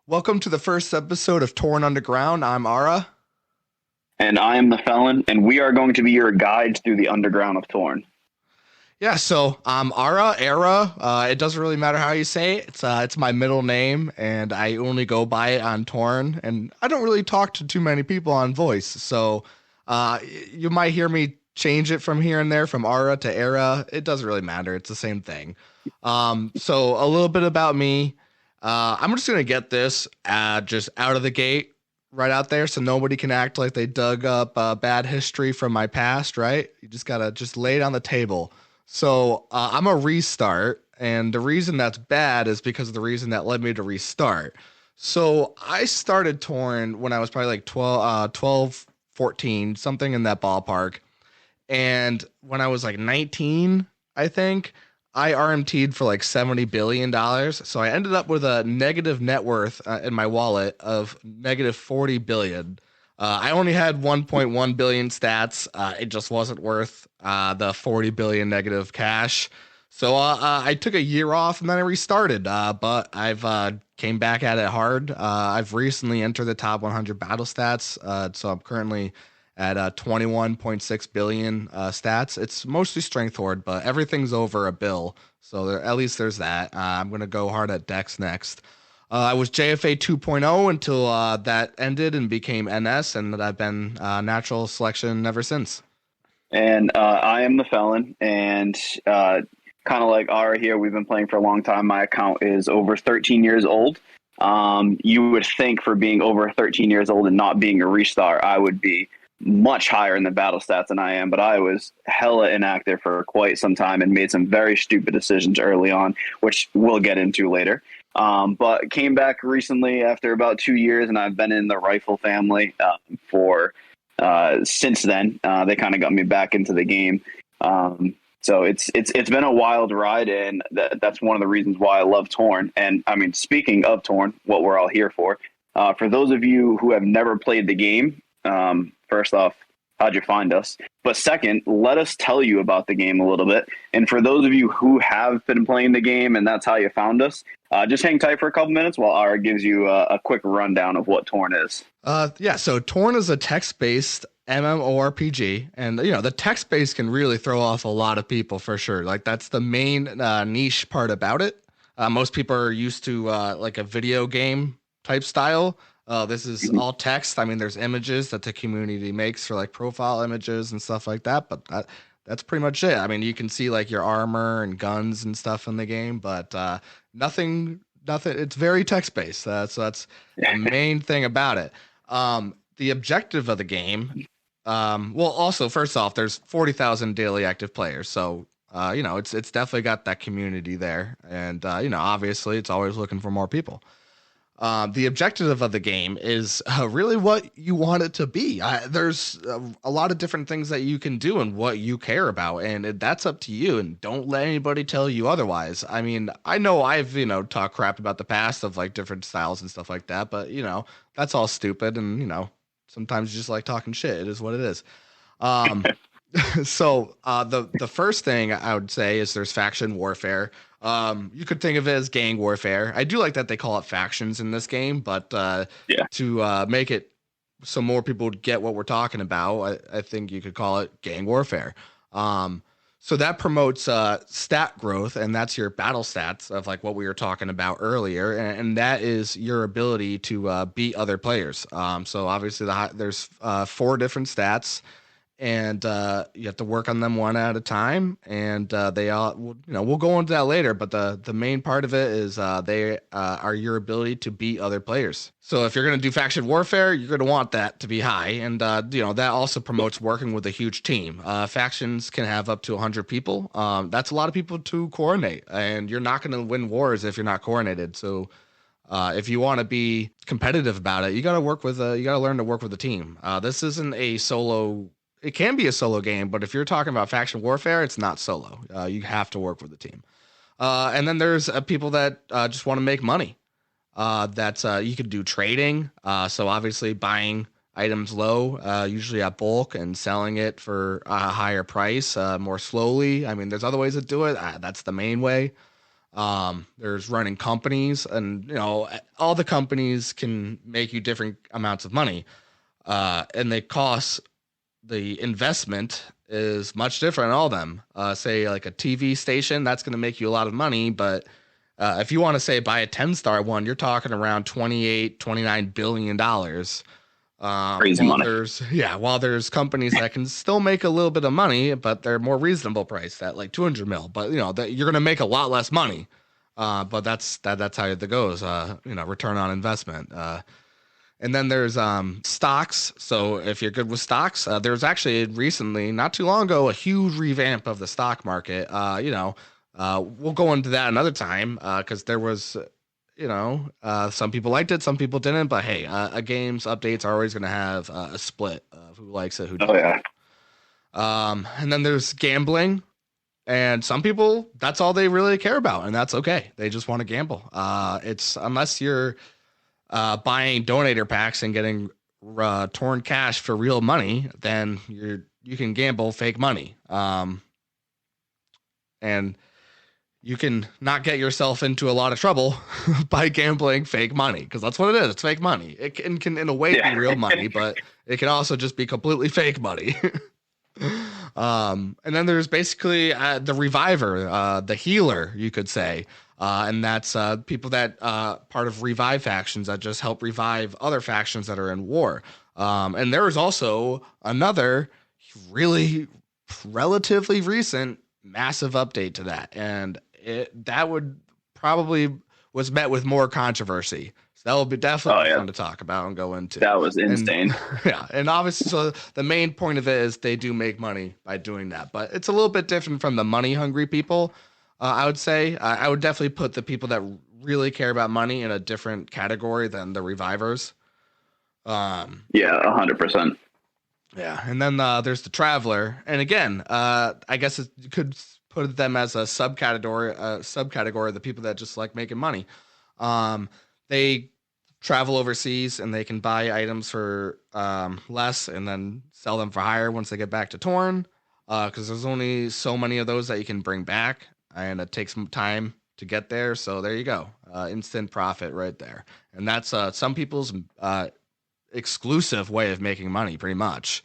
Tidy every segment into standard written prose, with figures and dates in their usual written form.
Welcome to the first episode of Torn Underground. I'm Ara. And I am the Felon, and we are going to be your guides through the underground of Torn. Yeah, so I'm Ara. It doesn't really matter how you say it. It's my middle name, and I only go by it on Torn. And I don't really talk to too many people on voice, so you might hear me change it from here and there, from Ara to Era. It doesn't really matter. It's the same thing. So a little bit about me. I'm just gonna get this just out of the gate, right out there, so nobody can act like they dug up bad history from my past. Right? You just gotta just lay it on the table. So I'm a restart, and the reason that's bad is because of the reason that led me to restart. So I started Torn when I was probably like 12, 14, something in that ballpark. And when I was like 19, I think, I RMT'd for like $70 billion. So I ended up with a negative net worth in my wallet of negative 40 billion. I only had 1.1 billion stats. It just wasn't worth the 40 billion negative cash. So I took a year off and then I restarted. But I've came back at it hard. I've recently entered the top 100 battle stats. So I'm currently at 21.6 billion stats. It's mostly strength horde, but everything's over a bill. So at least there's that. I'm going to go hard at Dex next. I was JFA 2.0 until that ended and became NS, and I've been natural selection ever since. And I am the Felon, and kind of like Ara here, we've been playing for a long time. My account is over 13 years old. You would think for being over 13 years old and not being a restart, I would be much higher in the battle stats than I am, but I was hella inactive for quite some time and made some very stupid decisions early on, which we'll get into later. But came back recently after about 2 years, and I've been in the rifle family for since then. They kind of got me back into the game. So it's been a wild ride, and that's one of the reasons why I love Torn. And I mean, speaking of Torn, what we're all here for those of you who have never played the game, first off, how'd you find us? But second, let us tell you about the game a little bit. And for those of you who have been playing the game and that's how you found us, just hang tight for a couple minutes while Ara gives you a quick rundown of what Torn is. Yeah, so Torn is a text-based MMORPG, and the text-based can really throw off a lot of people for sure. Like that's the main niche part about it. Most people are used to like a video game type style. This is all text. I mean, there's images that the community makes for like profile images and stuff like that, but that's pretty much it. I mean, you can see like your armor and guns and stuff in the game, but nothing. It's very text based. So that's the main thing about it. The objective of the game. Well, also first off, there's 40,000 daily active players, so it's definitely got that community there, and obviously it's always looking for more people. The objective of the game is really what you want it to be. There's a lot of different things that you can do and what you care about, and that's up to you. And don't let anybody tell you otherwise. I mean, I know I've talked crap about the past of like different styles and stuff like that, but that's all stupid. And sometimes you just like talking shit. It is what it is. Um, so the first thing I would say is there's faction warfare. You could think of it as gang warfare. I do like that they call it factions in this game, but Yeah. to make it so more people would get what we're talking about, I think you could call it gang warfare. So that promotes stat growth, and that's your battle stats of like what we were talking about earlier, and that is your ability to beat other players. So obviously there's four different stats, and you have to work on them one at a time. And they all, we'll go into that later. But the main part of it is they are your ability to beat other players. So if you're going to do faction warfare, you're going to want that to be high, and that also promotes working with a huge team. Factions can have up to 100 people. That's a lot of people to coordinate, and you're not going to win wars if you're not coordinated. So. If you want to be competitive about it, you got to learn to work with a team. This isn't a solo. It can be a solo game, but if you're talking about faction warfare, it's not solo. You have to work with a team. And then there's people that just want to make money. That's you could do trading. So obviously buying items low, usually at bulk, and selling it for a higher price, more slowly. I mean, there's other ways to do it. That's the main way. There's running companies, and all the companies can make you different amounts of money, and they cost the investment is much different in all of them. Say like a TV station, that's going to make you a lot of money, but if you want to say buy a 10-star one, you're talking around 28, 29 billion dollars. Crazy While money. there's companies that can still make a little bit of money, but they're more reasonable priced at like 200 mil. But that you're gonna make a lot less money. But that's how it goes. Return on investment. And then there's stocks. So if you're good with stocks, there's actually recently, not too long ago, a huge revamp of the stock market. We'll go into that another time because there was some people liked it, some people didn't. But hey, a game's updates are always going to have a split of who likes it, who doesn't. Oh yeah. And then there's gambling, and some people, that's all they really care about, and that's okay. They just want to gamble. It's unless you're buying donator packs and getting torn cash for real money, then you can gamble fake money. And you can not get yourself into a lot of trouble by gambling fake money, because that's what it is. It's fake money. It can in a way be real money, but it can also just be completely fake money. And then there's basically the reviver, the healer, you could say. And that's people that part of revive factions that just help revive other factions that are in war. And there is also another really relatively recent massive update to that, and that would probably was met with more controversy. So that will be definitely fun to talk about and go into. That was insane. And obviously, so the main point of it is they do make money by doing that, but it's a little bit different from the money hungry people. I would say I would definitely put the people that really care about money in a different category than the revivers. 100%. Yeah, and then there's the traveler, and again, I guess you could put them as a subcategory of the people that just like making money. They travel overseas and they can buy items for less and then sell them for higher once they get back to Torn, because there's only so many of those that you can bring back, and it takes some time to get there. So there you go, instant profit right there, and that's some people's exclusive way of making money, pretty much.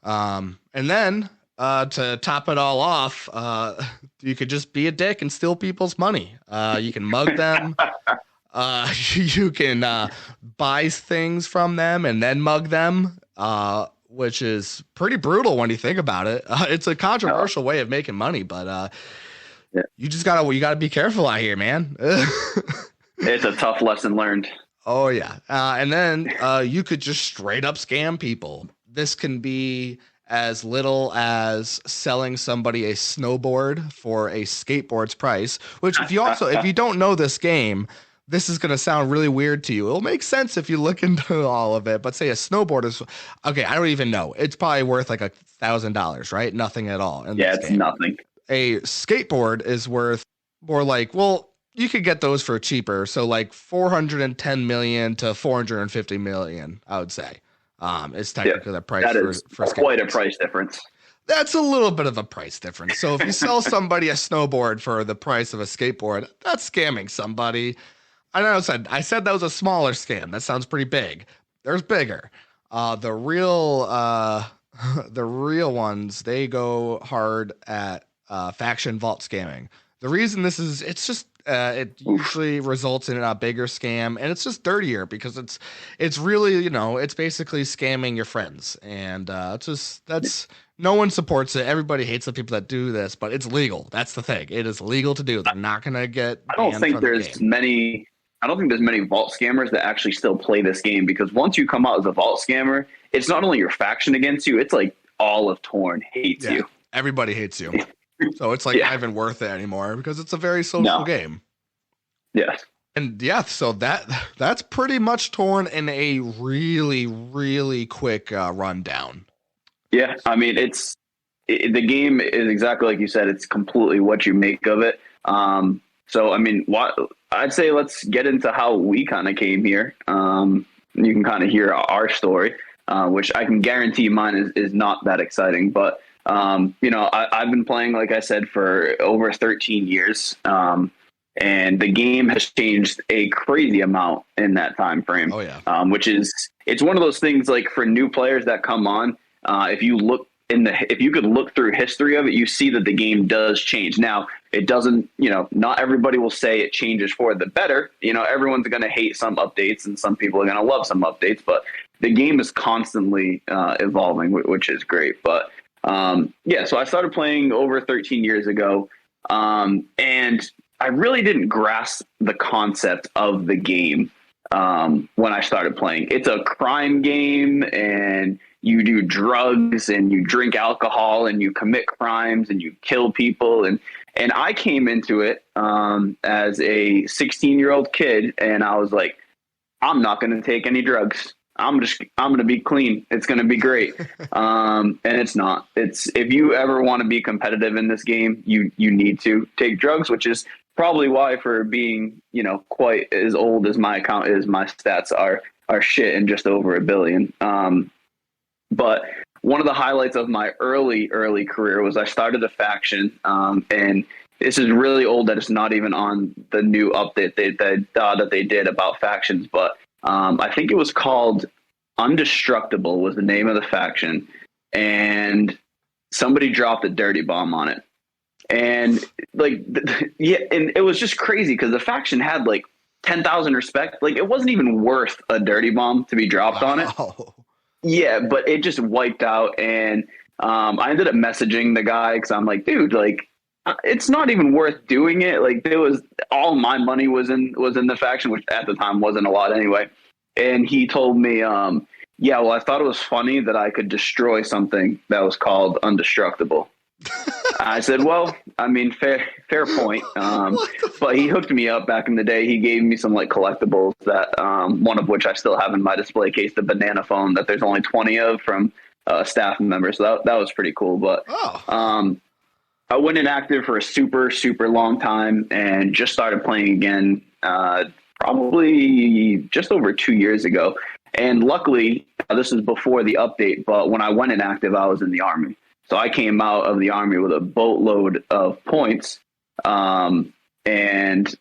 And then to top it all off, you could just be a dick and steal people's money. You can mug them. You can buy things from them and then mug them, which is pretty brutal when you think about it. It's a controversial way of making money, but you gotta be careful out here, man. It's a tough lesson learned. Oh yeah, and then you could just straight up scam people. This can be as little as selling somebody a snowboard for a skateboard's price. Which, if you don't know this game, this is going to sound really weird to you. It'll make sense if you look into all of it. But say a snowboard is okay. I don't even know. It's probably worth like $1,000, right? Nothing at all. It's nothing. A skateboard is worth more like, well, you could get those for cheaper. So like 410 million to 450 million, I would say. Is technically the price for quite a price difference. That's a little bit of a price difference. So if you sell somebody a snowboard for the price of a skateboard, that's scamming somebody. I said that was a smaller scam. That sounds pretty big. There's bigger. The real ones, they go hard at faction vault scamming. The reason it usually results in a bigger scam, and it's just dirtier because it's really, it's basically scamming your friends, and no one supports it. Everybody hates the people that do this, but it's legal. That's the thing. It is legal to do. They're not going to get. I don't think there's many vault scammers that actually still play this game, because once you come out as a vault scammer, it's not only your faction against you, it's like all of Torn hates you. Everybody hates you. So it's like not even worth it anymore because it's a very social game. Yeah. And so that's pretty much Torn in a really, really quick rundown. Yeah, I mean, the game is exactly like you said. It's completely what you make of it. So, I mean, I'd say let's get into how we kind of came here. You can kind of hear our story, which I can guarantee mine is not that exciting, but I've been playing, like I said, for over 13 years. and the game has changed a crazy amount in that time frame. Oh yeah. Which is, it's one of those things like for new players that come on, if you could look through history of it, you see that the game does change. Now, it doesn't, not everybody will say it changes for the better. Everyone's going to hate some updates and some people are going to love some updates, but the game is constantly evolving, which is great. But so I started playing over 13 years ago, and I really didn't grasp the concept of the game when I started playing. It's a crime game, and you do drugs and you drink alcohol and you commit crimes and you kill people. And I came into it as a 16-year-old kid, and I was like, I'm not going to take any drugs. I'm going to be clean. It's going to be great. And it's not. If you ever want to be competitive in this game, you need to take drugs, which is probably why, for being, quite as old as my account is, my stats are shit and just over 1 billion. But one of the highlights of my early career was I started a faction, and this is really old that it's not even on the new update that they did about factions. But I think it was called Undestructible was the name of the faction, and somebody dropped a dirty bomb on it. And and it was just crazy because the faction had like 10,000 respect. Like, it wasn't even worth a dirty bomb to be dropped on it. Yeah, but it just wiped out, and I ended up messaging the guy because I'm like, dude, like, it's not even worth doing it. Like, there was all my money was in the faction, which at the time wasn't a lot anyway. And he told me, I thought it was funny that I could destroy something that was called Undestructible. I said, well, I mean, fair point. But he hooked me up back in the day. He gave me some like collectibles that one of which I still have in my display case, the banana phone that there's only 20 of from a staff member. So that was pretty cool. But I went inactive for a super, super long time and just started playing again probably just over 2 years ago. And luckily, this is before the update, but when I went inactive, I was in the Army. So I came out of the Army with a boatload of points, and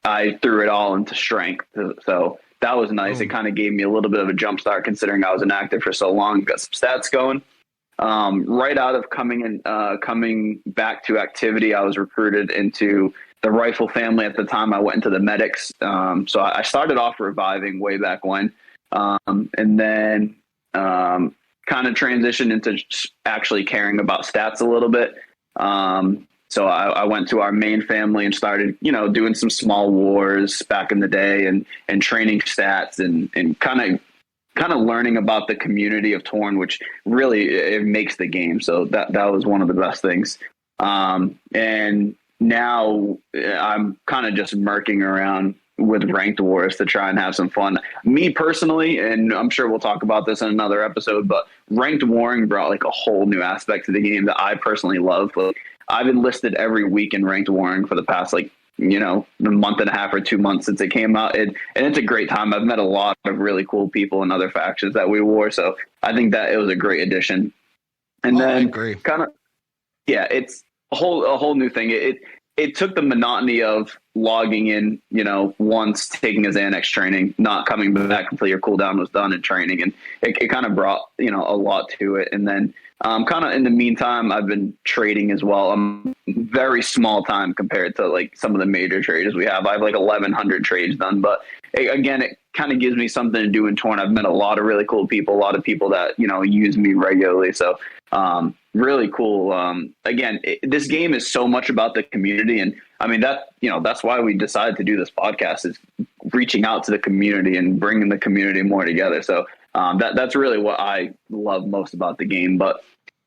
I threw it all into strength. So that was nice. It kind of gave me a little bit of a jump start considering I was inactive for so long, got some stats going. Right out of coming back to activity, I was recruited into the rifle family. At the time, I went into the medics. So I started off reviving way back when, and then kind of transitioned into actually caring about stats a little bit. So I went to our main family and started, doing some small wars back in the day and training stats and kind of learning about the community of Torn, which really it makes the game. So that was one of the best things. And now I'm kind of just murking around with ranked wars to try and have some fun. Me personally, and I'm sure we'll talk about this in another episode, but ranked warring brought like a whole new aspect to the game that I personally love. Like, I've enlisted every week in ranked warring for the past the month and a half or 2 months since it came out. And it's a great time. I've met a lot of really cool people in other factions that we wore. So I think that it was a great addition. And then I agree. It's a whole new thing. It took the monotony of logging in, once, taking a Xanax training, not coming back until your cooldown was done and training. And it kind of brought, a lot to it. And then kind of in the meantime, I've been trading as well. I'm very small time compared to like some of the major traders we have. I have like 1,100 trades done. But again, it kind of gives me something to do in Torn. I've met a lot of really cool people, a lot of people that, use me regularly. So really cool. Again, this game is so much about the community. And I mean, that's why we decided to do this podcast, is reaching out to the community and bringing the community more together. So that's really what I love most about the game. But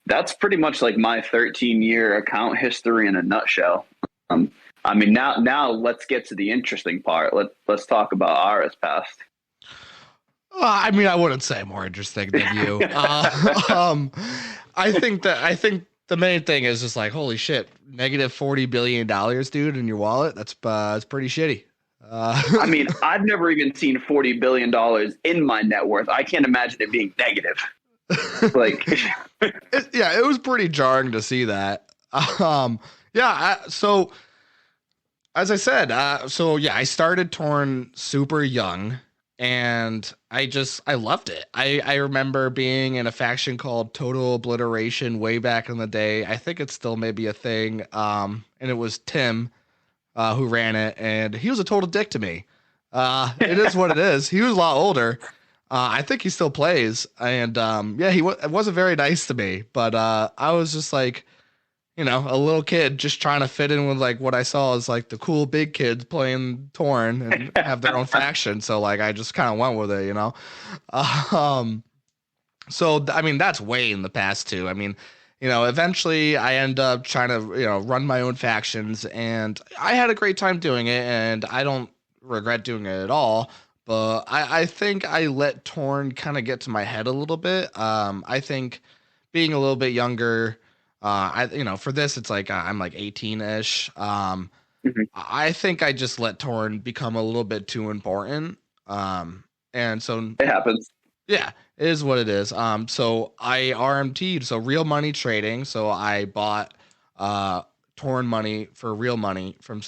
that's pretty much like my 13-year account history in a nutshell. I mean, now let's get to the interesting part. Let's talk about Ara's past. I mean, I wouldn't say more interesting than you. I think the main thing is just like, holy shit, negative $40 billion, dude, in your wallet. That's pretty shitty. I mean, I've never even seen $40 billion in my net worth. I can't imagine it being negative. Like, it was pretty jarring to see that. So as I said, so yeah, I started Torn super young, and I loved it. I remember being in a faction called Total Obliteration way back in the day. I think it's still maybe a thing. And it was Tim who ran it, and he was a total dick to me. It is what it is. He was a lot older. I think he still plays, and yeah, wasn't very nice to me. But I was just like, a little kid just trying to fit in with like what I saw as like the cool big kids playing Torn and have their own faction. So like I just kind of went with it. Um, so I mean that's way in the past too. I mean, eventually I end up trying to run my own factions, and I had a great time doing it, and I don't regret doing it at all. But I think I let Torn kind of get to my head a little bit. I think being a little bit younger, for this it's like I'm like 18ish. Mhm. I think I just let Torn become a little bit too important. And so It happens. yeah, it is what it is. So I RMT'd, so real money trading. So I bought Torn money for real money from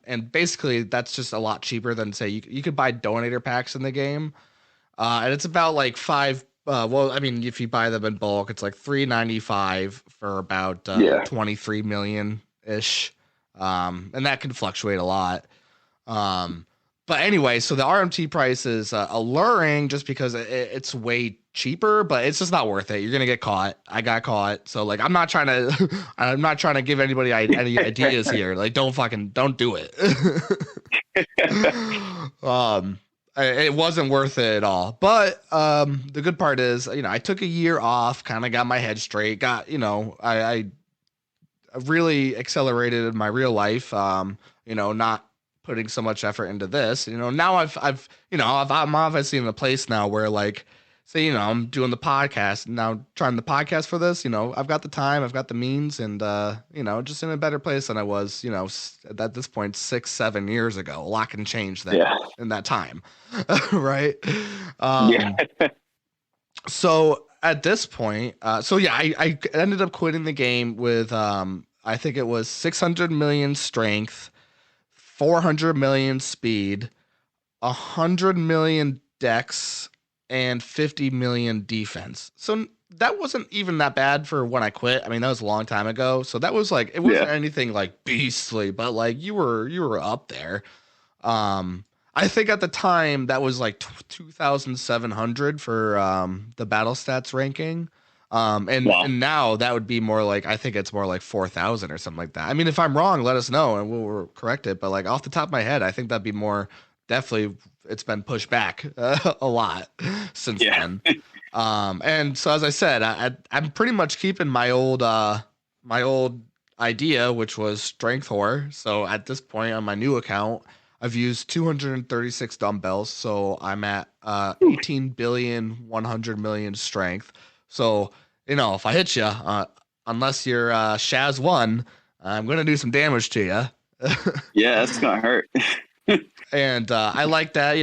and basically that's just a lot cheaper than say you could buy donator packs in the game. And it's about like five. Well, I mean, if you buy them in bulk, it's like $3.95 for about Yeah. 23 million ish. And that can fluctuate a lot. But anyway, so the RMT price is alluring just because it's way cheaper, but it's just not worth it. You're gonna get caught. I got caught, so like I'm not trying to, I'm not trying to give anybody any ideas here. Like, don't do it. It wasn't worth it at all. But the good part is, I took a year off, kind of got my head straight, got I really accelerated in my real life. Not putting so much effort into this. Now I'm obviously in a place now where like, say, I'm doing the podcast now, trying the podcast for this. I've got the time, I've got the means, and just in a better place than I was, at this point 6-7 years ago. A lot can change that in that time, right? Yeah. So at this point, I ended up quitting the game with I think it was 600 million strength, 400 million speed, 100 million dex, and 50 million defense. So that wasn't even that bad for when I quit. I mean, that was a long time ago. So that was like, it wasn't anything like beastly, but like you were up there. I think at the time that was like 2,700 for the battle stats ranking. And now that would be more like, I think it's more like 4,000 or something like that. I mean, if I'm wrong, let us know and we'll correct it. But like off the top of my head, I think that'd be more definitely. It's been pushed back a lot since then. And so as I said, I'm pretty much keeping my old idea, which was strength whore. So at this point on my new account, I've used 236 dumbbells, so I'm at 18 billion 100 million strength. So if I hit you, unless you're Shaz 1, I'm gonna do some damage to you. Yeah, that's gonna hurt. And I like that.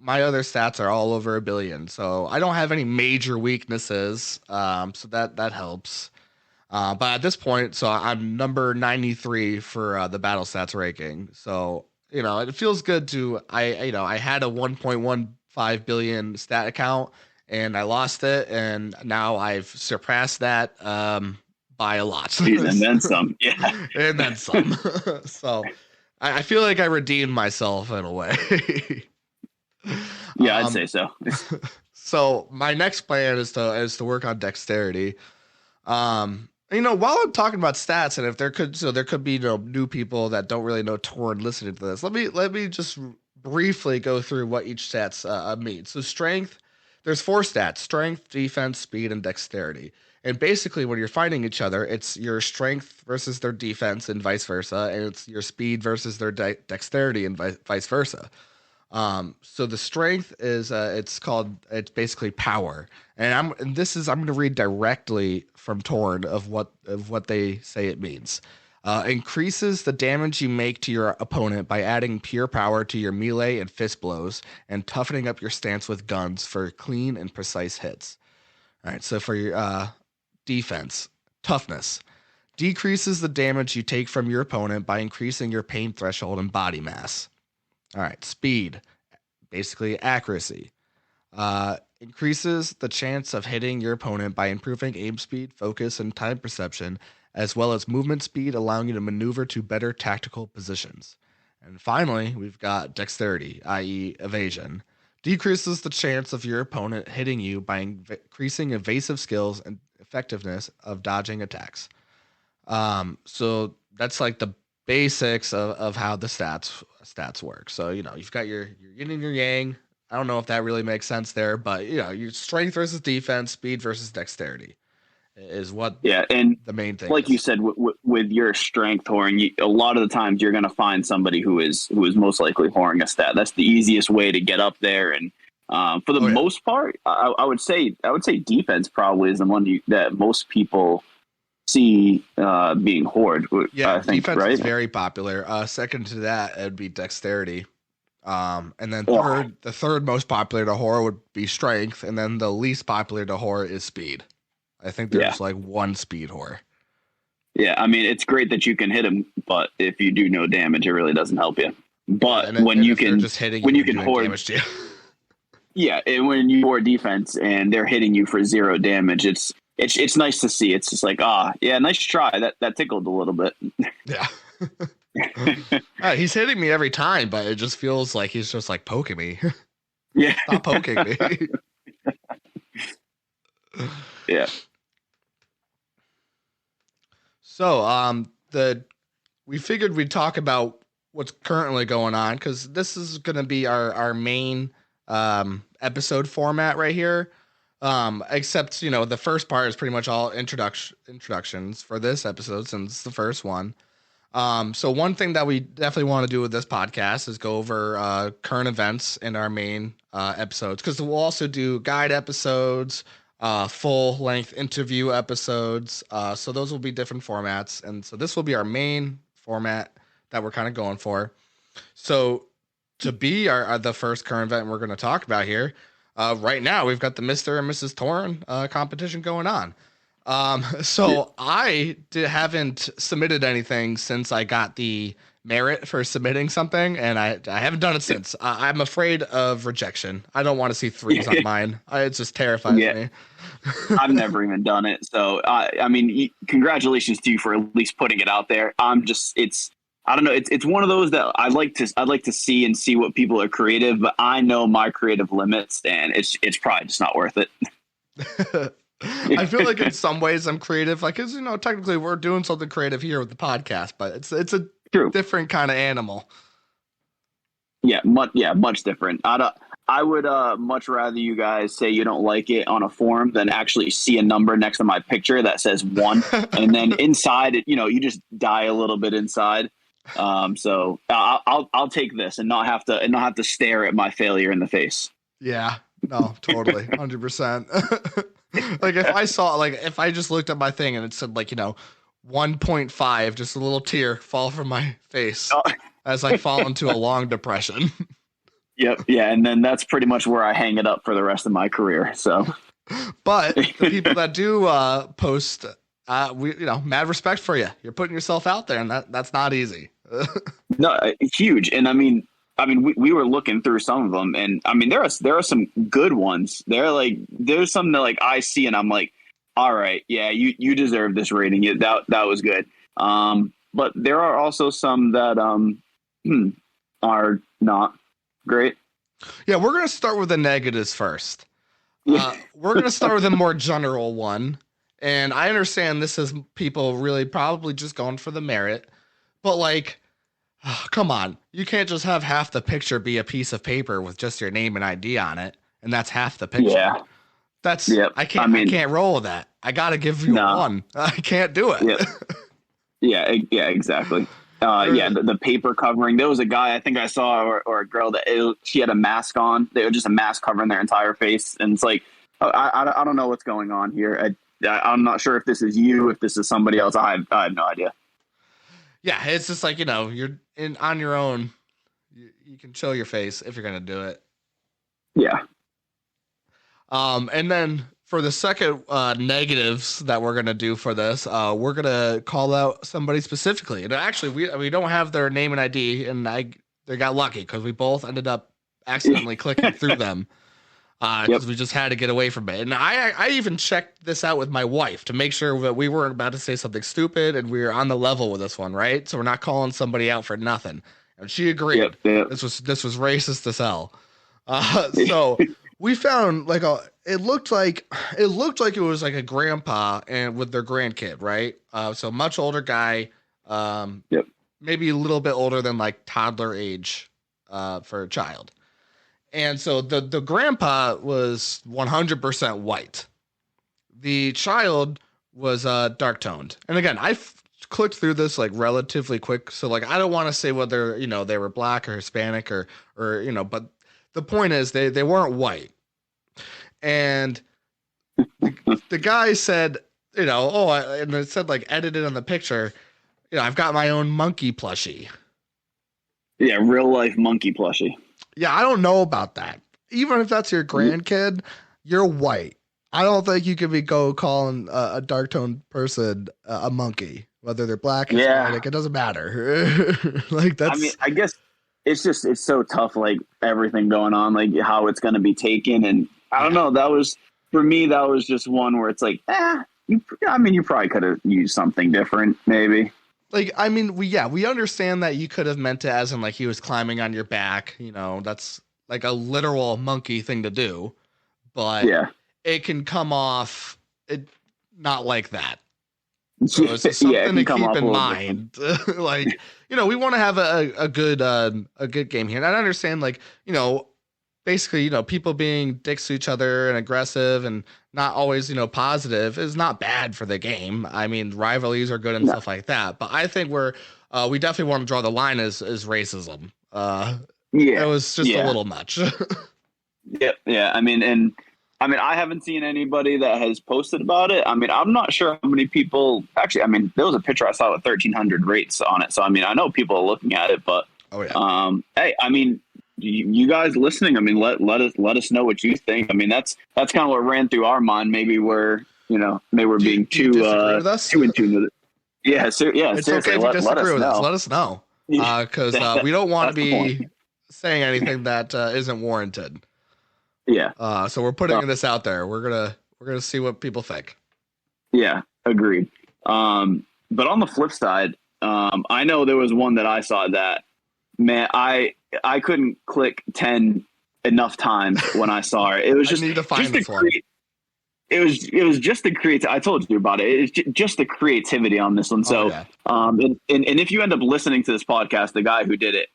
My other stats are all over 1 billion, so I don't have any major weaknesses. So that helps. But at this point, so I'm number 93 for the battle stats ranking. So it feels good to I had a 1.15 billion stat account and I lost it, and now I've surpassed that by a lot. And then some. Yeah. And then some. So I feel like I redeemed myself in a way. Yeah, I'd say so. So my next plan is to work on dexterity. While I'm talking about stats, and if there could be new people that don't really know Torn listening to this. Let me just briefly go through what each stats means. So strength, there's 4 stats: strength, defense, speed, and dexterity. And basically, when you're fighting each other, it's your strength versus their defense and vice versa, and it's your speed versus their dexterity and vice versa. So the strength is it's basically power, and I'm going to read directly from Torn of what they say it means. Increases the damage you make to your opponent by adding pure power to your melee and fist blows, and toughening up your stance with guns for clean and precise hits. All right, so for your defense, toughness. Decreases the damage you take from your opponent by increasing your pain threshold and body mass. All right, speed, basically accuracy. Increases the chance of hitting your opponent by improving aim speed, focus, and time perception, as well as movement speed, allowing you to maneuver to better tactical positions. And finally, we've got dexterity, i.e., evasion. Decreases the chance of your opponent hitting you by increasing evasive skills and effectiveness of dodging attacks. So that's like the basics of how the stats work. So, you've got your yin and your yang. I don't know if that really makes sense there, but your strength versus defense, speed versus dexterity is what and the main thing like is. you said, with your strength whoring, a lot of the times you're going to find somebody who is most likely whoring a stat. That's the easiest way to get up there. And for the most part, I would say defense probably is the one that most people see being whored. Yeah, I think, defense right? is very popular. Second to that, it'd be dexterity. And then the third most popular to whore would be strength, and then the least popular to whore is speed. I think there's like one speed whore. Yeah, I mean, it's great that you can hit him, but if you do no damage, it really doesn't help you. But when you can whore damage to you. Yeah, and when you whore defense and they're hitting you for 0 damage, it's nice to see. It's just like, nice try. That tickled a little bit. Yeah. He's hitting me every time, but it just feels like he's just like poking me. Yeah. Stop poking me. Yeah. So, we figured we'd talk about what's currently going on, because this is going to be our main episode format right here. Except, the first part is pretty much all introductions for this episode, since it's the first one. So one thing that we definitely want to do with this podcast is go over current events in our main episodes, because we'll also do guide episodes, full length interview episodes. So those will be different formats. And so this will be our main format that we're kind of going for. So to be the first current event we're going to talk about here, right now we've got the Mr. and Mrs. Torn competition going on. So I haven't submitted anything since I got the merit for submitting something, and I haven't done it since. I'm afraid of rejection. I don't want to see 3s on mine. It just terrifies me. I've never even done it. So, I mean, congratulations to you for at least putting it out there. I don't know. It's one of those that I'd like to see what people are creative, but I know my creative limits, and it's probably just not worth it. I feel like in some ways I'm creative, like, cause technically we're doing something creative here with the podcast, but it's a different kind of animal. Yeah, much different. I would much rather you guys say you don't like it on a form than actually see a number next to my picture that says 1, and then inside it, you just die a little bit inside. So I'll take this and not have to stare at my failure in the face. Yeah, no, totally, 100%. Like if I just looked at my thing and it said 1.5, just a little tear fall from my face as I fall into a long depression. Yep. Yeah. And then that's pretty much where I hang it up for the rest of my career. So, but the people that do post, mad respect for you. You're putting yourself out there, and that's not easy. No, huge. And I mean, we were looking through some of them, and I mean, there are some good ones. There's some that I see and I'm like, all right, yeah, you deserve this rating. That was good. But there are also some that are not great. Yeah, we're gonna start with the negatives first. We're gonna start with a more general one, and I understand this is people really probably just going for the merit, but come on, you can't just have half the picture be a piece of paper with just your name and ID on it, and that's half the picture. Yeah. I can't roll with that. I gotta give you 1. I can't do it. Yep. Yeah, exactly. The paper covering. There was a guy I think I saw, or a girl that she had a mask on. They were just a mask covering their entire face, and it's like, I don't know what's going on here. I'm not sure if this is you, if this is somebody else. I have no idea. Yeah, it's just you're on your own. You can show your face if you're gonna do it. Yeah. And then for the second negatives that we're gonna do for this, we're gonna call out somebody specifically. And actually, we don't have their name and ID, and they got lucky because we both ended up accidentally clicking through them because we just had to get away from it. And I even checked this out with my wife to make sure that we weren't about to say something stupid and we were on the level with this one, right? So we're not calling somebody out for nothing. And she agreed. This was racist as hell. So we found like it looked like it was like a grandpa and with their grandkid, right? So much older guy, maybe a little bit older than like toddler age for a child. And so the grandpa was 100% white. The child was dark toned. And again, I clicked through this like relatively quick, so like I don't want to say whether they were black or Hispanic or but the point is they weren't white. And the guy said, and it said like edited on the picture, I've got my own monkey plushie. Yeah, real life monkey plushie. Yeah, I don't know about that. Even if that's your grandkid, you're white. I don't think you could be calling a dark toned person a monkey, whether they're black or Hispanic. It doesn't matter. Like that's. I mean, I guess it's so tough. Like everything going on, like how it's going to be taken, and I don't know. That was for me. That was just one where it's like, you probably could have used something different, maybe. Like, I mean, we understand that you could have meant it as in like he was climbing on your back. That's like a literal monkey thing to do, but it can come off not like that. So it's just something to keep in mind. Like, we want to have a good game here. And I understand, like, basically, people being dicks to each other and aggressive and not always, positive is not bad for the game. I mean, rivalries are good and stuff like that. But I think we definitely want to draw the line as racism. It was just a little much. Yeah. I mean, I haven't seen anybody that has posted about it. I mean, I'm not sure how many people actually. I mean, there was a picture I saw with 1,300 rates on it. So I mean, I know people are looking at it, but hey, I mean. You guys listening, I mean, let us know what you think. I mean, that's kind of what ran through our mind. Maybe we're being too in tune with it. Yeah, it's seriously. Okay if you disagree with us. Let us know because we don't want to be saying anything that isn't warranted. Yeah. So we're putting this out there. We're gonna see what people think. Yeah, agreed. But on the flip side, I know there was one that I saw that, man, I couldn't click 10 enough times when I saw it. It was just, I need to find this one. It was just the creativity. I told you about it. It's just the creativity on this one. So, and if you end up listening to this podcast, the guy who did it,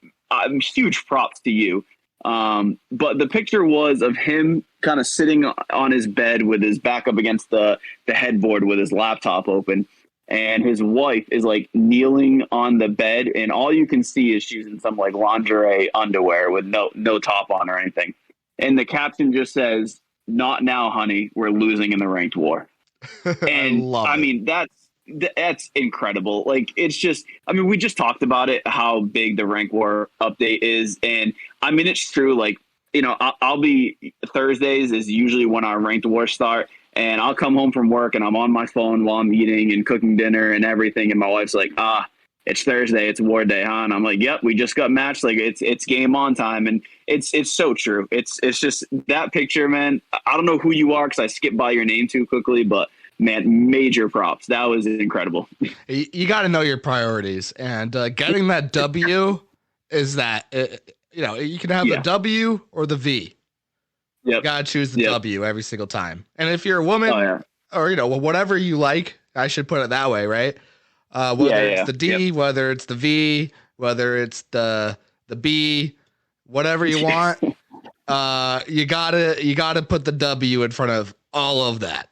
huge props to you. But the picture was of him kind of sitting on his bed with his back up against the headboard with his laptop open. And his wife is like kneeling on the bed, and all you can see is she's in some like lingerie underwear with no top on or anything. And the caption just says, "Not now, honey. We're losing in the ranked war." And I mean, that's incredible. Like, it's just, I mean, we just talked about it, how big the rank war update is. And I mean, it's true. Like, I'll be Thursdays is usually when our ranked wars start. And I'll come home from work and I'm on my phone while I'm eating and cooking dinner and everything. And my wife's like, it's Thursday. It's war day, huh? And I'm like, yep, we just got matched. Like it's game on time. And it's so true. It's just that picture, man. I don't know who you are because I skipped by your name too quickly, but man, major props. That was incredible. You got to know your priorities, and getting that W is that, you can have the W or the V. Yep. You gotta choose the W every single time. And if you're a woman or, whatever you like, I should put it that way, right? Whether it's the D, whether it's the V, whether it's the B, whatever you want, you gotta put the W in front of all of that.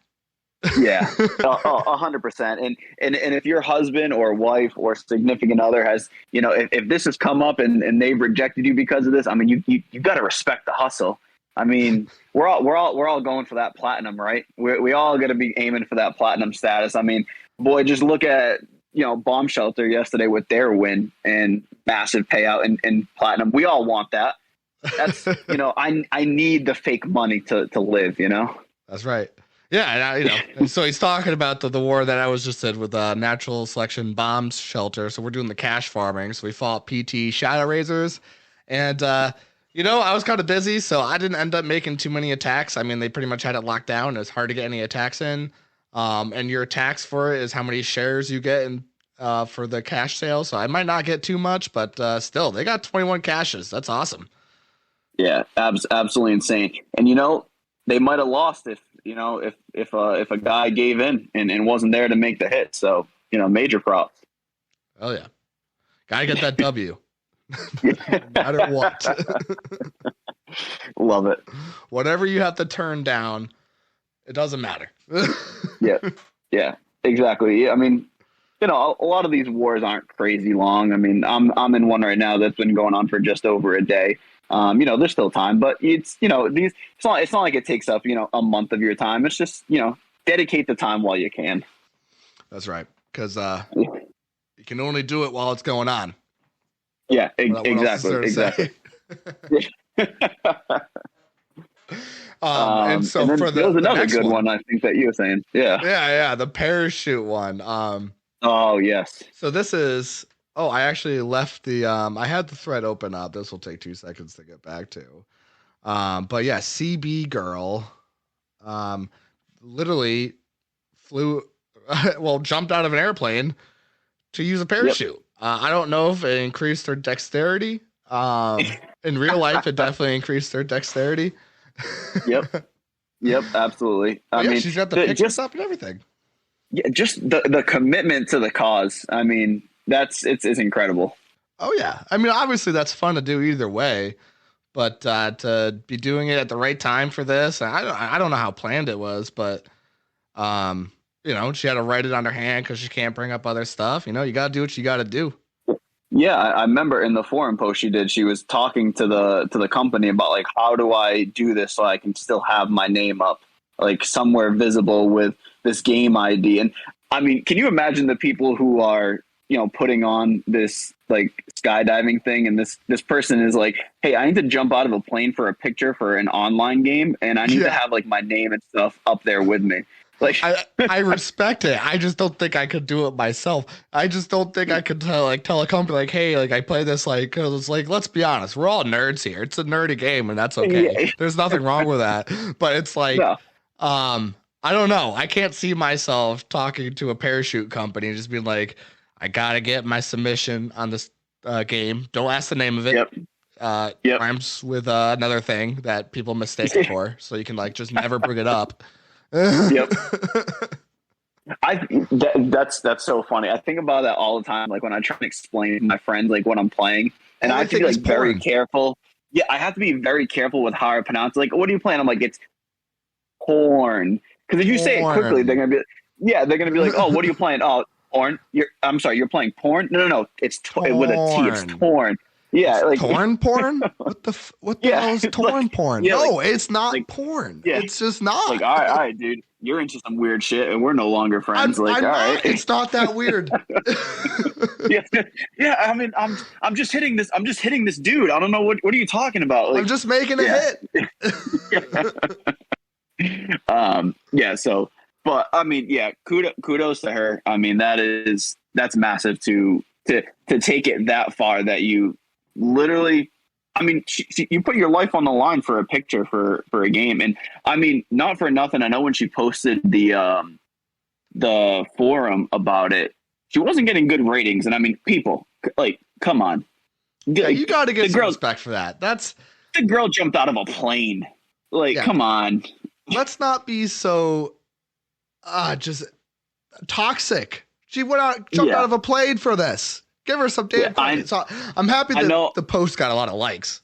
Yeah, 100%. And if your husband or wife or significant other has, if this has come up and they've rejected you because of this, I mean, you got to respect the hustle. I mean, we're all going for that platinum, right? We all got to be aiming for that platinum status. I mean, boy, just look at Bomb Shelter yesterday with their win and massive payout and platinum. We all want that. That's I need the fake money to live. That's right. Yeah, and so he's talking about the war that I was just in with Natural Selection Bombs Shelter. So we're doing the cash farming. So we fought PT Shadow Razors, and I was kind of busy, so I didn't end up making too many attacks. I mean, they pretty much had it locked down. It's hard to get any attacks in. And your tax for it is how many shares you get in for the cash sale. So I might not get too much, but still, they got 21 caches. That's awesome. Yeah, absolutely insane. And they might have lost if a guy gave in and wasn't there to make the hit. So major props. Oh yeah, gotta get that W, no matter what. Love it. Whatever you have to turn down, it doesn't matter. Yeah, exactly. Yeah, I mean, a lot of these wars aren't crazy long. I mean, I'm in one right now that's been going on for just over a day. There's still time, but it's not like it takes up a month of your time. It's just dedicate the time while you can. That's right, because you can only do it while it's going on. Yeah, exactly. And so for there was another next good one I think that you were saying. Yeah, the parachute one. Oh yes. So this is. Oh, I actually left the. I had the thread open up. This will take 2 seconds to get back to. But yeah, CB girl, literally flew, jumped out of an airplane to use a parachute. Yep. I don't know if it increased her dexterity. In real life, it definitely increased her dexterity. Yep, absolutely. I mean, she's got the pictures up and everything. Yeah, just the commitment to the cause. I mean, it's incredible. Oh yeah, I mean, obviously that's fun to do either way, but to be doing it at the right time for this, I don't know how planned it was, but she had to write it on her hand because she can't bring up other stuff. You got to do what you got to do. Yeah, I remember in the forum post she was talking to the company about like, how do I do this so I can still have my name up like somewhere visible with this game ID. And I mean, can you imagine the people who are putting on this like skydiving thing, and this person is like, hey, I need to jump out of a plane for a picture for an online game, and I need to have like my name and stuff up there with me. Like, I respect it. I just don't think I could do it myself. I just don't think I could tell a company like, hey, like I play this like, cause it's like, let's be honest, we're all nerds here. It's a nerdy game, and that's okay. Yeah. There's nothing wrong with that. But it's like, I don't know. I can't see myself talking to a parachute company and just being like, I gotta get my submission on this game. Don't ask the name of it. Rhymes with another thing that people mistake it for, so you can like just never bring it up. Yep. That's so funny. I think about that all the time. Like when I try to explain to my friends like what I'm playing, and I have to be like very careful. Yeah, I have to be very careful with how I pronounce it. Like, what are you playing? I'm like, it's porn. Because if you say it quickly, they're gonna be like, oh, what are you playing? Oh, porn. I'm sorry, you're playing porn. No, it's with a T. It's torn. Yeah, like torn porn. What the hell is torn porn? Yeah, no, it's not like, porn. Yeah, it's just not. Like, all right, dude, you're into some weird shit, and we're no longer friends. I'm all right, it's not that weird. yeah. I mean, I'm just hitting this. I'm just hitting this dude. I don't know what are you talking about. Like, I'm just making a hit. Yeah. So, but I mean, yeah. Kudos to her. I mean, that's massive to take it that far that you. Literally, I mean, you put your life on the line for a picture for a game, and I mean, not for nothing. I know when she posted the forum about it, she wasn't getting good ratings, and I mean, people like, come on, yeah, you got to get some respect for that. That's the girl jumped out of a plane. Like, come on, let's not be so just toxic. She jumped out of a plane for this. Give her some damn credit. So I'm happy that the post got a lot of likes.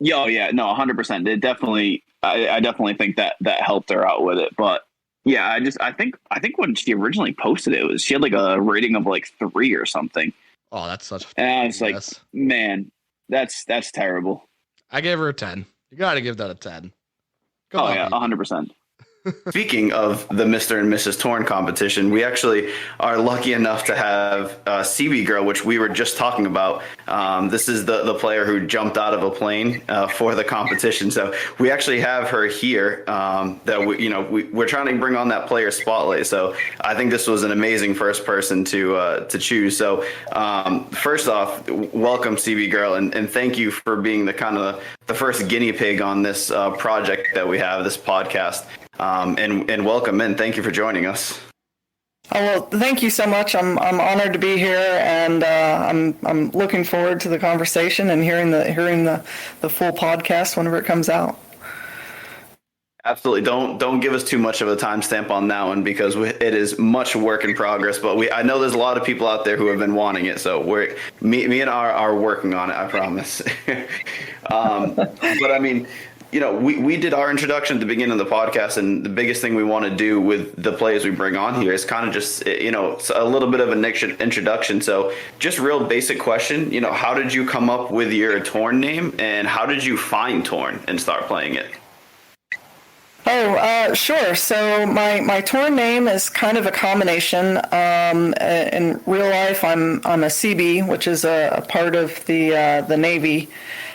No, 100%. It definitely, I definitely think that helped her out with it. But yeah, I think when she originally posted it, she had like a rating of like 3 or something. Oh, that's such. And I was like, man, that's terrible. I gave her a 10. You got to give that a 10. Come on, 100%. Speaking of the Mr. and Mrs. Torn competition, we actually are lucky enough to have CB Girl, which we were just talking about. This is the player who jumped out of a plane for the competition. So we actually have her here. We're trying to bring on that player spotlight. So I think this was an amazing first person to choose. So first off, welcome CB Girl, and thank you for being the first guinea pig on this project that we have, this podcast. And welcome in. Thank you for joining us. Oh, well, thank you so much. I'm honored to be here, and I'm looking forward to the conversation and hearing the full podcast whenever it comes out. Absolutely. Don't give us too much of a timestamp on that one, because it is much work in progress. But I know there's a lot of people out there who have been wanting it, so me and are working on it. I promise. But I mean, we did our introduction at the beginning of the podcast, and the biggest thing we want to do with the players we bring on here is kind of just, a little bit of an introduction. So just real basic question, how did you come up with your Torn name, and how did you find Torn and start playing it? Oh, sure. So my Torn name is kind of a combination. In real life, I'm a CB, which is a part of the Navy.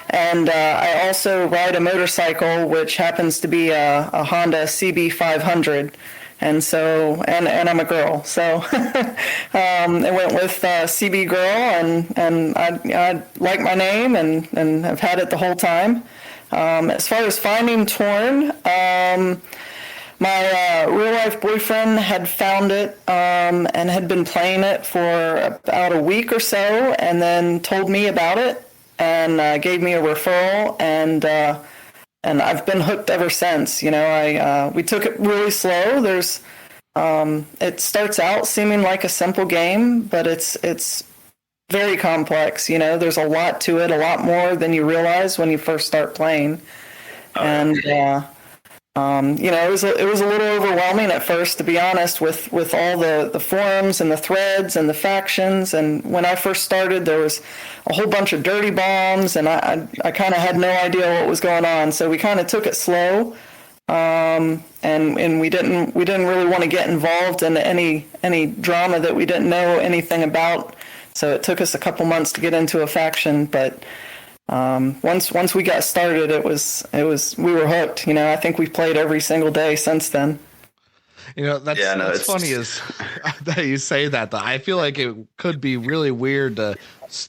And I also ride a motorcycle, which happens to be a Honda CB500. And so, and I'm a girl. So I went with CB Girl, and I like my name and have had it the whole time. As far as finding Torn, my real life boyfriend had found it and had been playing it for about a week or so, and then told me about it and gave me a referral, and I've been hooked ever since. We took it really slow. It starts out seeming like a simple game, but it's very complex. There's a lot to it, a lot more than you realize when you first start playing. And it was a little overwhelming at first, to be honest, with all the forums and the threads and the factions. And when I first started, there was a whole bunch of dirty bombs, and I kind of had no idea what was going on. So we kind of took it slow, and we didn't really want to get involved in any drama that we didn't know anything about. So it took us a couple months to get into a faction, but once we got started, we were hooked. I think we've played every single day since then. That's funny is that you say that. Though I feel like it could be really weird to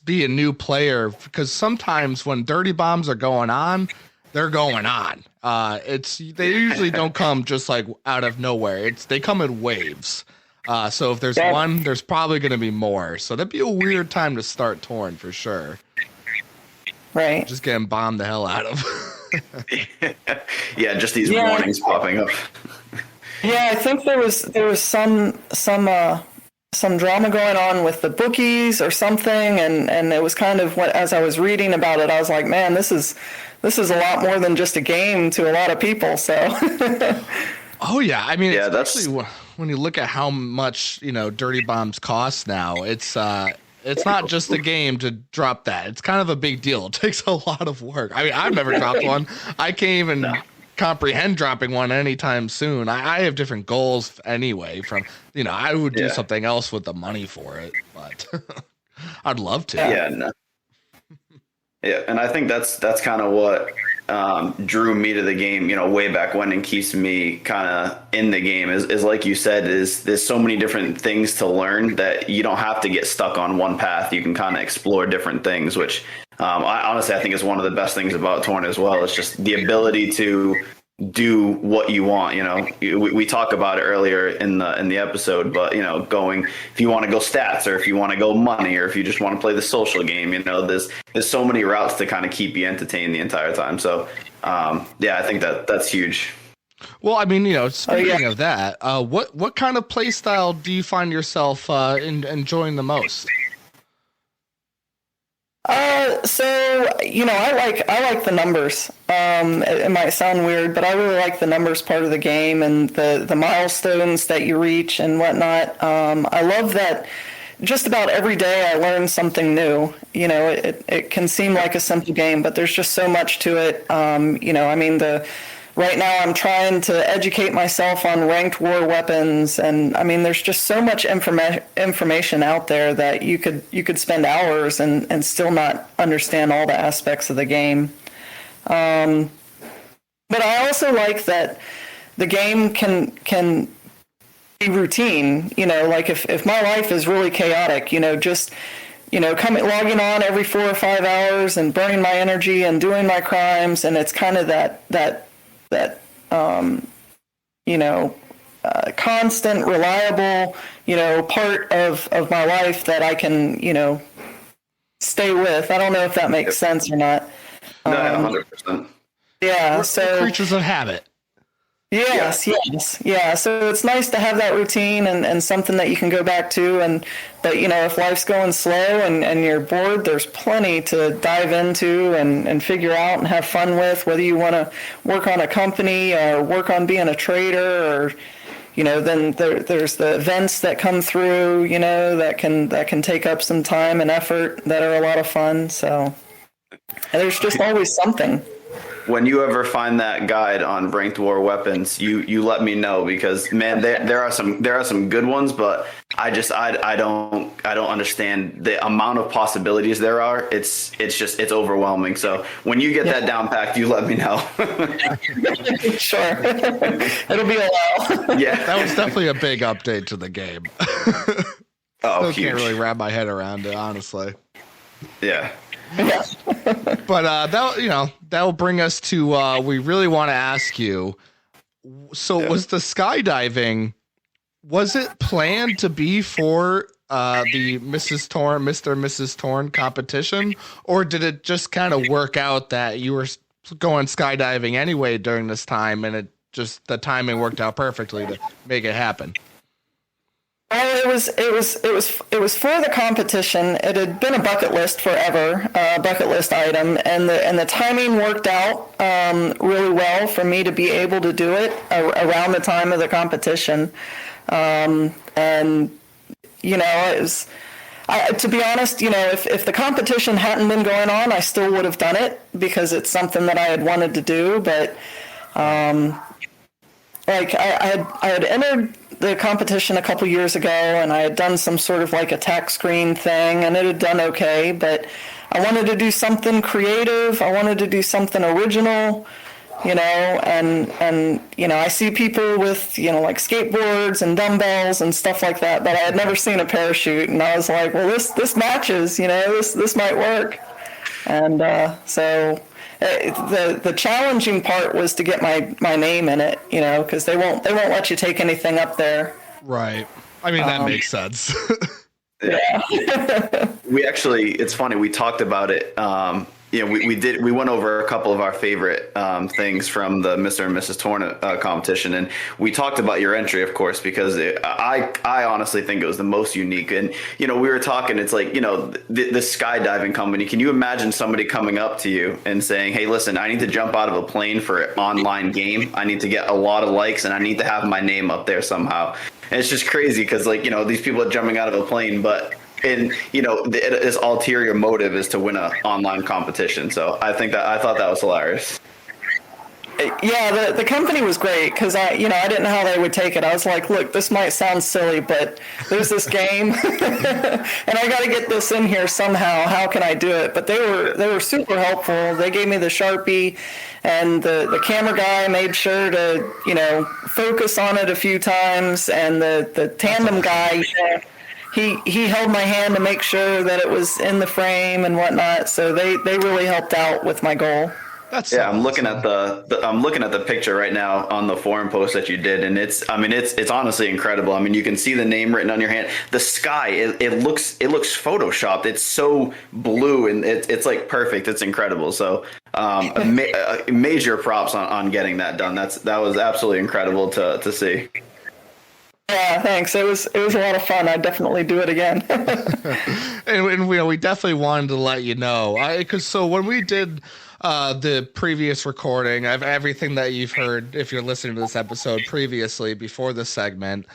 be a new player, because sometimes when dirty bombs are going on, they're going on. They usually don't come just like out of nowhere. They come in waves. So if there's one, there's probably going to be more. So that'd be a weird time to start Torn for sure. Right. Just getting bombed the hell out of. Yeah, just these warnings popping up. Yeah, I think there was some drama going on with the bookies or something, and it was kind of as I was reading about it, I was like, man, this is a lot more than just a game to a lot of people. So. Oh yeah, I mean, especially when you look at how much dirty bombs cost now, it's not just a game to drop that. It's kind of a big deal. It takes a lot of work. I mean, I've never dropped one. I can't even comprehend dropping one anytime soon. I have different goals anyway. I would do something else with the money for it, but I'd love to. Yeah, no. Yeah, and I think that's kind of what drew me to the game, way back when, and keeps me kind of in the game is like you said, there's so many different things to learn that you don't have to get stuck on one path. You can kind of explore different things, which I think is one of the best things about Torn as well. It's just the ability to do what you want. We talk about it earlier in the episode, but going, if you want to go stats, or if you want to go money, or if you just want to play the social game, there's so many routes to kind of keep you entertained the entire time. So I think that's huge. Well, I mean, speaking of that, what kind of play style do you find yourself enjoying the most? I like the numbers. It might sound weird, but I really like the numbers part of the game and the milestones that you reach and whatnot. I love that just about every day I learn something new. It can seem like a simple game, but there's just so much to it. right now I'm trying to educate myself on ranked war weapons, and I mean, there's just so much information out there that you could spend hours and still not understand all the aspects of the game. But I also like that the game can be routine. Like if my life is really chaotic, just logging on every 4 or 5 hours and burning my energy and doing my crimes, and it's kind of that constant, reliable, part of my life that I can, stay with. I don't know if that makes sense or not. No, 100%. Yeah, We're creatures of habit. Yes. Yeah, so it's nice to have that routine and something that you can go back to. But if life's going slow and you're bored, there's plenty to dive into and figure out and have fun with, whether you want to work on a company or work on being a trader, or then there's the events that come through, that can take up some time and effort that are a lot of fun. So there's just always something. When you ever find that guide on ranked war weapons, you let me know, because man, there are some good ones, but I don't understand the amount of possibilities there are. It's overwhelming. So when you get that down packed, you let me know. Sure. It'll be a while. Yeah. That was definitely a big update to the game. Oh, Still huge. can't really wrap my head around it, honestly. Yeah. Yeah. But that'll bring us to we really want to ask you. So was the skydiving, was it planned to be for the Mrs. Torn, Mr. and Mrs. Torn competition, or did it just kind of work out that you were going skydiving anyway during this time, and the timing worked out perfectly to make it happen? Well, it was for the competition. It had been a bucket list forever, bucket list item, and the timing worked out really well for me to be able to do it around the time of the competition. And it was, to be honest, if the competition hadn't been going on, I still would have done it, because it's something that I had wanted to do. But I had entered the competition a couple years ago, and I had done some sort of like attack screen thing, and it had done okay, but I wanted to do something creative. I wanted to do something original, and I see people with, like skateboards and dumbbells and stuff like that, but I had never seen a parachute, and I was like, well, this matches, this might work. And so the challenging part was to get my name in it, because they won't let you take anything up there. Right. I mean, that makes sense. Yeah. We actually, it's funny, we talked about it. We went over a couple of our favorite things from the Mr. and Mrs. Torn competition, and we talked about your entry, of course, because I honestly think it was the most unique. And we were talking, it's like, the skydiving company. Can you imagine somebody coming up to you and saying, "Hey, listen, I need to jump out of a plane for an online game. I need to get a lot of likes, and I need to have my name up there somehow." And it's just crazy because, these people are jumping out of a plane, but his ulterior motive is to win an online competition. So I thought that was hilarious. Yeah, the company was great, because I didn't know how they would take it. I was like, look, this might sound silly, but there's this game, and I got to get this in here somehow. How can I do it? But they were super helpful. They gave me the Sharpie, and the camera guy made sure to focus on it a few times, and the tandem guy. He held my hand to make sure that it was in the frame and whatnot. So they really helped out with my goal. That's I'm looking at I'm looking at the picture right now on the forum post that you did, and it's honestly incredible. I mean, you can see the name written on your hand. The sky, it looks photoshopped. It's so blue, and it's like perfect. It's incredible. So major props on getting that done. That was absolutely incredible to see. Yeah, thanks. It was a lot of fun. I'd definitely do it again. and we definitely wanted to let you know, because when we did the previous recording of everything that you've heard, if you're listening to this episode previously before this segment,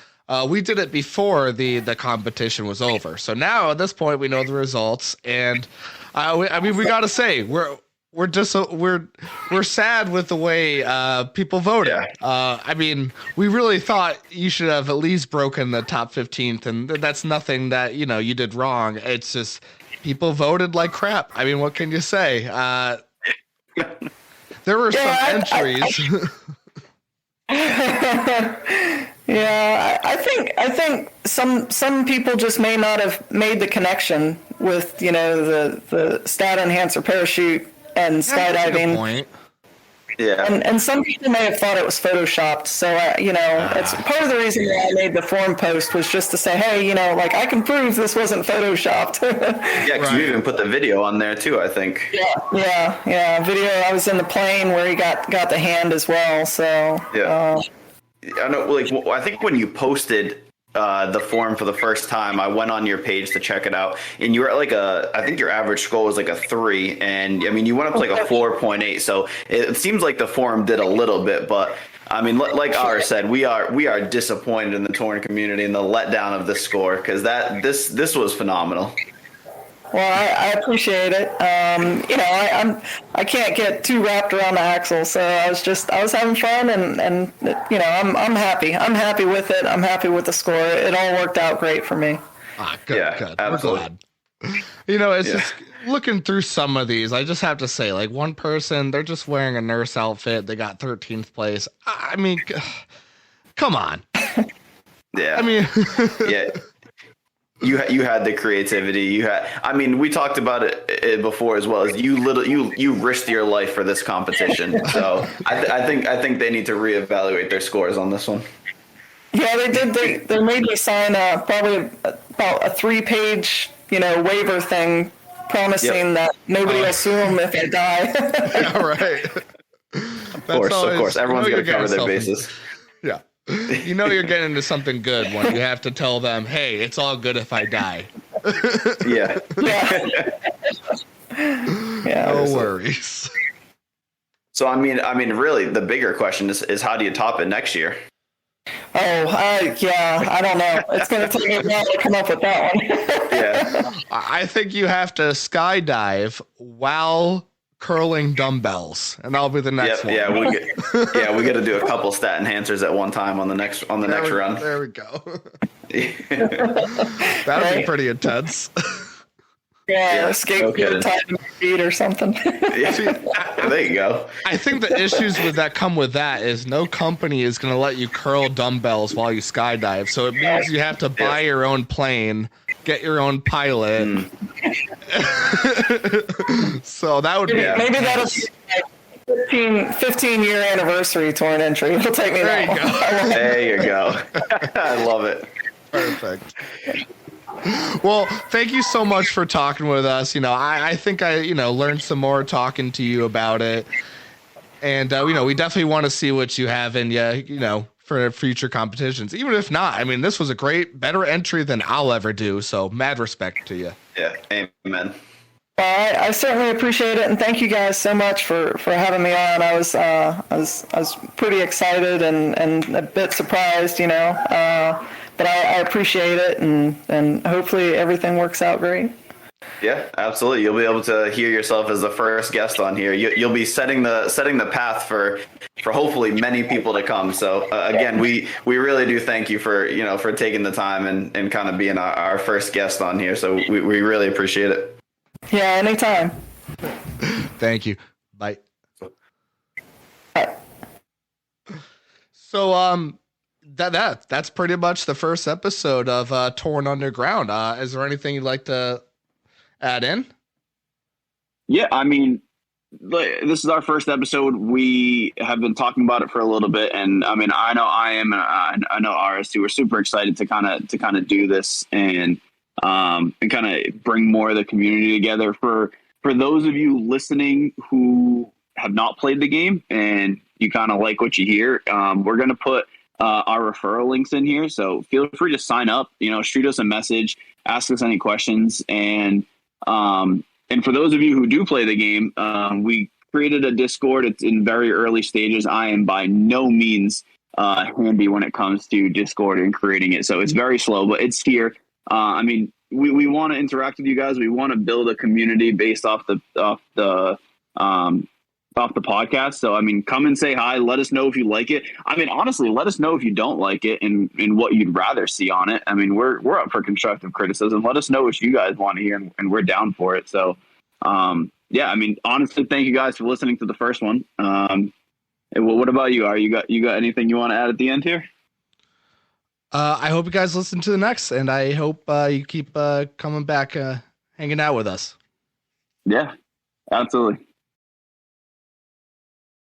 we did it before the competition was over. So now at this point we know the results, and we got to say we're sad with the way people voted. Yeah. I mean, we really thought you should have at least broken the top 15th, and that's nothing that you did wrong. It's just people voted like crap. I mean, what can you say? There were some entries. Yeah, I think some people just may not have made the connection with the stat enhancer parachute and That's a good skydiving. point. Yeah. And some people may have thought it was photoshopped. So it's part of the reason why I made the forum post was just to say, hey, like I can prove this wasn't photoshopped. Yeah, because we even put the video on there too, I think. Yeah. Video. I was in the plane where he got the hand as well. So Yeah. I know. Like, I think when you posted the forum for the first time, I went on your page to check it out, and you were at I think your average score was like a 3, and I mean you went up to like a 4.8. So it seems like the forum did a little bit, but I mean, like Ara said, we are disappointed in the Torn community and the letdown of the score because this was phenomenal. Well, I appreciate it. I can't get too wrapped around the axle, so I was having fun, and I'm happy. I'm happy with it. I'm happy with the score. It all worked out great for me. Good. Yeah, Good. absolutely. We're glad. It's just looking through some of these. I just have to say, like one person, they're just wearing a nurse outfit. They got 13th place. I mean, come on. Yeah. I mean, Yeah. You had the creativity. I mean, we talked about it before as well. As you risked your life for this competition. So I think they need to reevaluate their scores on this one. Yeah, they did. They made me sign probably about a 3-page waiver thing, promising that nobody will sue them if I die. yeah, right. Of course, everyone's going to cover their bases. Yeah. You're getting into something good when you have to tell them, hey, it's all good if I die. Yeah. Yeah. No worries. So I mean, really, the bigger question is how do you top it next year? Oh, I don't know. It's going to take me a while to come up with that one. Yeah. I think you have to skydive while curling dumbbells, and that'll be the next one. Yeah, we got to do a couple stat enhancers at one time on the next run. There we go. That'd be pretty intense. Yeah, skateboard tied to my feet or something. There you go. I think the issues that come with that is no company is going to let you curl dumbbells while you skydive. So it means you have to buy your own plane, get your own pilot. So that would be maybe that'll be like 15-year anniversary Torn entry. It'll take me that long. There you go. I love it. Perfect. Well, thank you so much for talking with us. I think I learned some more talking to you about it. And, we definitely want to see what you have in you, for future competitions. Even if not, I mean, this was a better entry than I'll ever do. So mad respect to you. Yeah. Amen. I certainly appreciate it, and thank you guys so much for having me on. I was pretty excited and a bit surprised, but I appreciate it, and hopefully everything works out great. Yeah, absolutely. You'll be able to hear yourself as the first guest on here. You'll be setting the path for hopefully many people to come. So again, we really do thank you for taking the time and kind of being our first guest on here. So we really appreciate it. Yeah, anytime. Thank you. Bye. Bye. So that's pretty much the first episode of Torn Underground. Is there anything you'd like to add in? Yeah, I mean, this is our first episode. We have been talking about it for a little bit, and I mean, I know I am, and I know Aris too. We're super excited to kind of do this and kind of bring more of the community together. For those of you listening who have not played the game and you kind of like what you hear, we're going to put our referral links in here. So feel free to sign up, shoot us a message, ask us any questions. And for those of you who do play the game, we created a Discord. It's in very early stages. I am by no means handy when it comes to Discord and creating it. So it's very slow, but it's here. I mean, we want to interact with you guys. We want to build a community based off the off the podcast. So, I mean, come and say hi. Let us know if you like it. I mean, honestly, let us know if you don't like it and what you'd rather see on it. I mean, we're up for constructive criticism. Let us know what you guys want to hear, and we're down for it. So, yeah, I mean, honestly, thank you guys for listening to the first one. What about you? You got anything you want to add at the end here? I hope you guys listen to the next, and I hope you keep coming back, hanging out with us. Yeah, absolutely.